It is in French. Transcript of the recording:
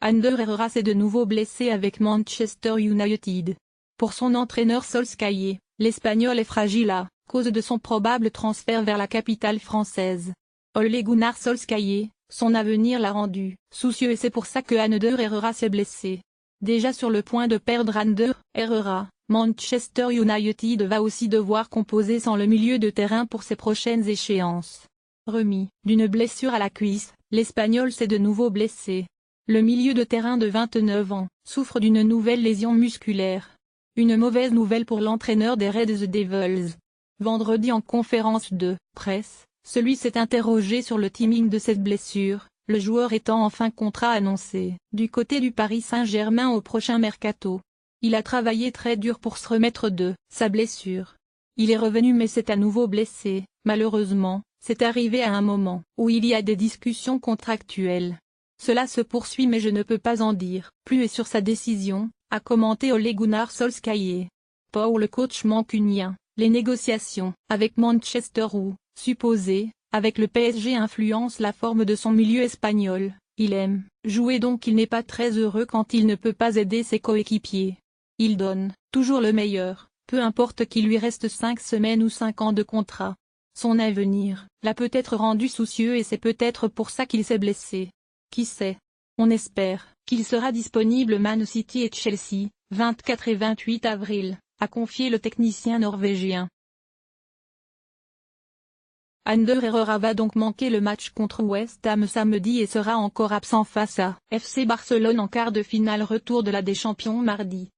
Ander Herrera s'est de nouveau blessé avec Manchester United. Pour son entraîneur Solskjaer, l'Espagnol est fragile à cause de son probable transfert vers la capitale française. Ole Gunnar Solskjaer, son avenir l'a rendu soucieux et c'est pour ça que Ander Herrera s'est blessé. Déjà sur le point de perdre Ander Herrera, Manchester United va aussi devoir composer sans le milieu de terrain pour ses prochaines échéances. Remis d'une blessure à la cuisse, l'Espagnol s'est de nouveau blessé. Le milieu de terrain de 29 ans souffre d'une nouvelle lésion musculaire. Une mauvaise nouvelle pour l'entraîneur des Red Devils. Vendredi en conférence de presse, celui s'est interrogé sur le timing de cette blessure, le joueur étant en fin contrat annoncé du côté du Paris Saint-Germain au prochain mercato. Il a travaillé très dur pour se remettre de sa blessure. Il est revenu mais s'est à nouveau blessé, malheureusement, c'est arrivé à un moment où il y a des discussions contractuelles. Cela se poursuit mais je ne peux pas en dire plus et sur sa décision, a commenté Ole Gunnar Solskjaer. Pour le coach mancunien, les négociations avec Manchester ou, supposées, avec le PSG influencent la forme de son milieu espagnol. Il aime jouer donc il n'est pas très heureux quand il ne peut pas aider ses coéquipiers. Il donne toujours le meilleur, peu importe qu'il lui reste 5 semaines ou 5 ans de contrat. Son avenir l'a peut-être rendu soucieux et c'est peut-être pour ça qu'il s'est blessé. Qui sait? On espère qu'il sera disponible. Man City et Chelsea, 24 et 28 avril, a confié le technicien norvégien. Ander Herrera va donc manquer le match contre West Ham samedi et sera encore absent face à FC Barcelone en quart de finale retour de la des Champions mardi.